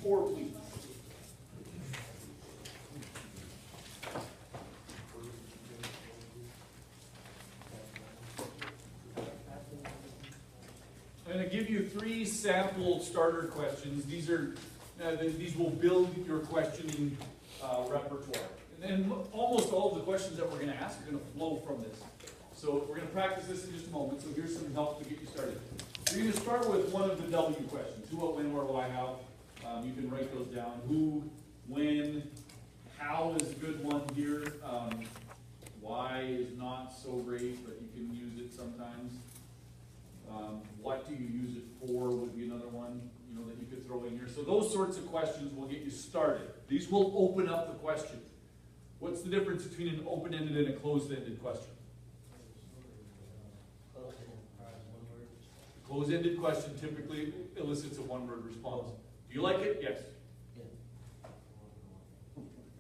C4, please. I'm going to give you 3 sample starter questions. These will build your questioning repertoire. And almost all of the questions that we're going to ask are going to flow from this. So we're going to practice this in just a moment. So here's some help to get you started. You're going to start with one of the W questions. Who, what, when, where, why, how. You can write those down. Who, when, how is a good one here. Why is not so great, but you can use it sometimes. What do you use it for would be another one, that you could throw in here. So those sorts of questions will get you started. These will open up the question. What's the difference between an open-ended and a closed-ended question? A closed-ended question typically elicits a one-word response. Do you like it? Yes.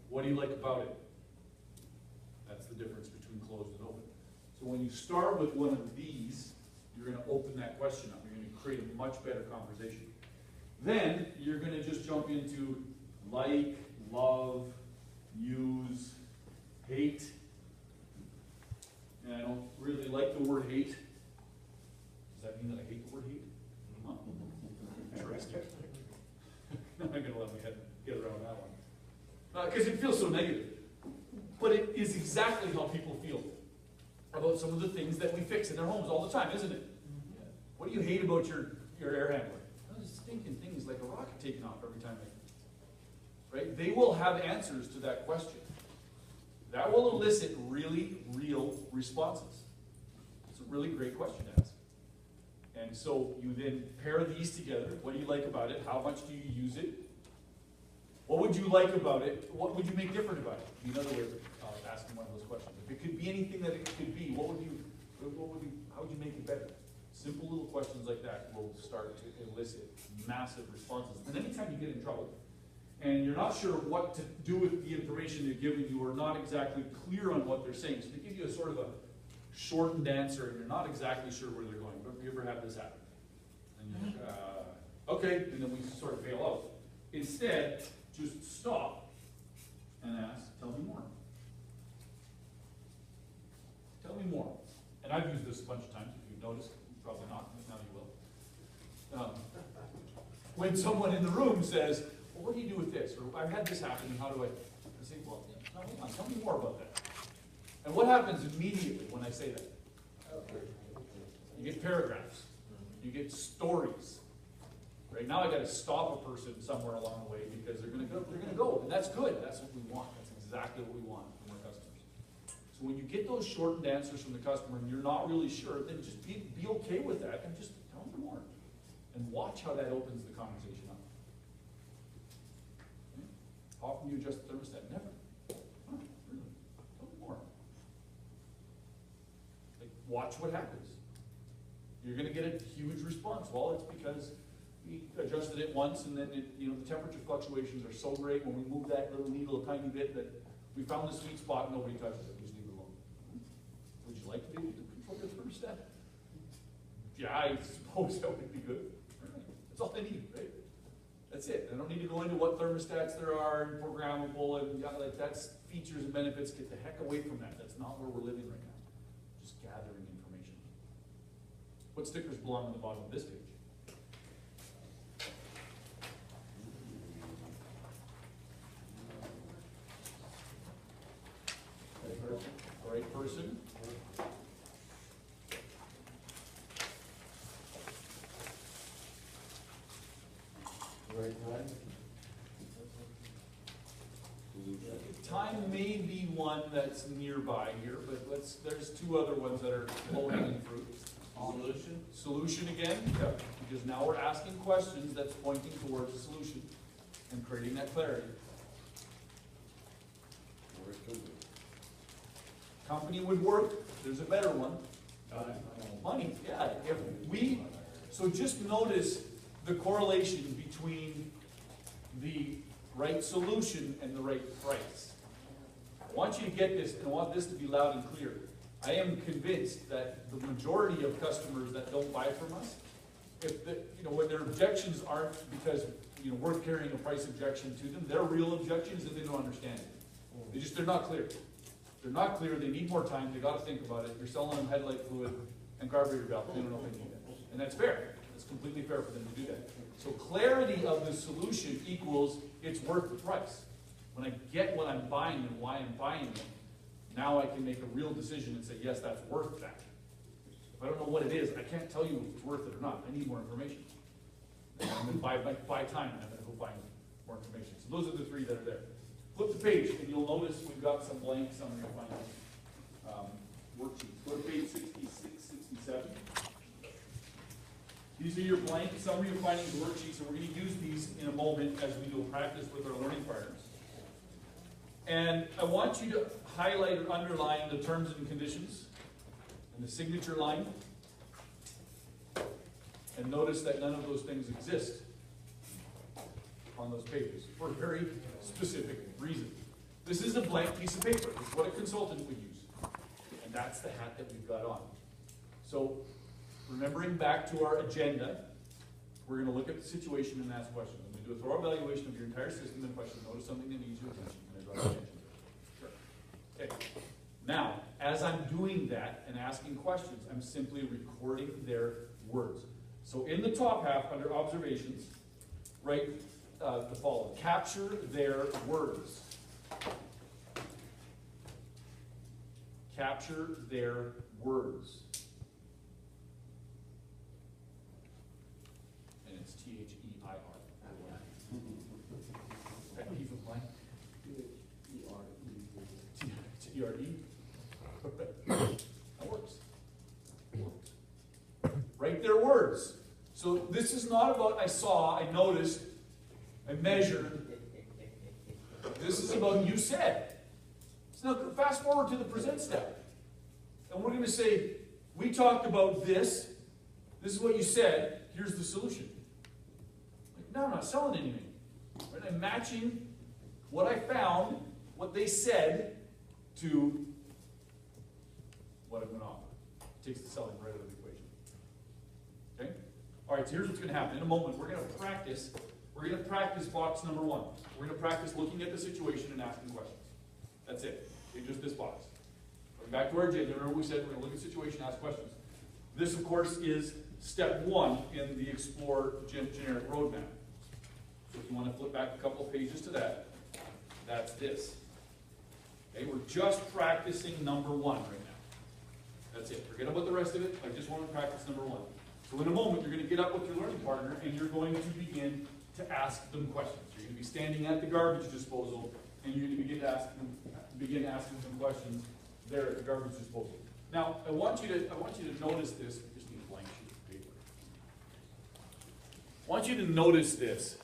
What do you like about it? That's the difference between closed and open. So when you start with one of these, you're going to open that question up. You're going to create a much better conversation. Then you're going to just jump into like, love, use, hate. And I don't really like the word hate. Does that mean that I hate the word hate? Huh? Interesting. I'm not going to let my head get around that one. Because it feels so negative. But it is exactly how people feel about some of the things that we fix in their homes all the time, isn't it? What do you hate about your air handler? Those stinking things like a rocket taking off every time right? They will have answers to that question. That will elicit really real responses. It's a really great question to ask. And so you then pair these together. What do you like about it? How much do you use it? What would you like about it? What would you make different about it? Be another way of asking one of those questions. If it could be anything that it could be, how would you make it better? Simple little questions like that will start to elicit massive responses. And anytime you get in trouble, and you're not sure what to do with the information they're giving you, or not exactly clear on what they're saying, so they give you a sort of a shortened answer, and you're not exactly sure where they're going. But have you ever had this happen? And you're like, okay, and then we sort of bail out. Instead, just stop and ask, tell me more. Tell me more. And I've used this a bunch of times, if you've noticed. Probably not, but now you will. When someone in the room says, well, what do you do with this? Or I've had this happen, and how do I say, well, tell me more about that. And what happens immediately when I say that? You get paragraphs. You get stories. Right now I got to stop a person somewhere along the way because they're going to go. And that's good. That's what we want. That's exactly what we want from our customers. So when you get those shortened answers from the customer and you're not really sure, then just be okay with that and just tell them more. And watch how that opens the conversation up. Okay? How often do you adjust the thermostat? Never. Huh, really? Tell me more. Like, watch what happens. You're going to get a huge response. Well, it's because we adjusted it once, and then the temperature fluctuations are so great when we move that little needle a tiny bit that we found the sweet spot and nobody touches it. We just leave it alone. Would you like to be able to control your thermostat? Yeah, I suppose that would be good. Right. That's all they need, right? That's it. I don't need to go into what thermostats there are and programmable and like that's features and benefits. Get the heck away from that. That's not where we're living right now. Just gathering information. What stickers belong on the bottom of this page? Right person. Right time. Time may be one that's nearby here, but there's 2 other ones that are low-hanging fruit. Solution. Solution again, yep. Because now we're asking questions that's pointing towards a solution and creating that clarity. Company would work. There's a better one. Money, yeah. So just notice the correlation between the right solution and the right price. I want you to get this, and I want this to be loud and clear. I am convinced that the majority of customers that don't buy from us if the, when their objections aren't because, we're carrying a price objection to them, their real objection is that they don't understand it. They're not clear. They're not clear, they need more time, they gotta think about it, you're selling them headlight fluid and carburetor valve, they don't know if they need it. And that's fair, it's completely fair for them to do that. So clarity of the solution equals it's worth the price. When I get what I'm buying and why I'm buying it, now I can make a real decision and say, yes, that's worth that. If I don't know what it is, I can't tell you if it's worth it or not, I need more information. And I'm gonna buy time, and I'm gonna go find more information. So those are the three that are there. Flip the page, and you'll notice we've got some blank summary of findings worksheets. Go to page 66, 67. These are your blank summary of findings worksheets, and we're going to use these in a moment as we do a practice with our learning partners. And I want you to highlight or underline the terms and conditions and the signature line. And notice that none of those things exist on those pages for a very specific reason. This is a blank piece of paper. It's what a consultant would use. And that's the hat that we've got on. So, remembering back to our agenda, we're going to look at the situation and ask questions. I'm going to do a thorough evaluation of your entire system and question. Notice something that needs your attention. And I draw your attention. Sure. Okay. Now, as I'm doing that and asking questions, I'm simply recording their words. So in the top half, under observations, write the following. Capture their words. Capture their words. And it's T-H-E-I-R. Okay, T for blank. T-E-R-E. That works. Write their words. So this is not about I saw, I noticed, I measured. This is about you said. So now fast forward to the present step. And we're going to say, we talked about this. This is what you said. Here's the solution. Like, no, I'm not selling anything. Right? I'm matching what I found, what they said, to what I'm going to offer. Takes the selling right out of the equation. Okay? All right, so here's what's going to happen. In a moment, we're going to practice. We're going to practice box number 1. We're going to practice looking at the situation and asking questions. That's it. Okay, just this box. Going back to our agenda, remember we said we're going to look at the situation, ask questions. This, of course, is step 1 in the Explore generic roadmap. So if you want to flip back a couple of pages to that, that's this. Okay, we're just practicing number 1 right now. That's it. Forget about the rest of it. I just want to practice number 1. So in a moment, you're going to get up with your learning partner and you're going to begin to ask them questions. You're going to be standing at the garbage disposal and you're going to begin asking them questions there at the garbage disposal. Now, I want you to notice this. I just need a blank sheet of paper. I want you to notice this.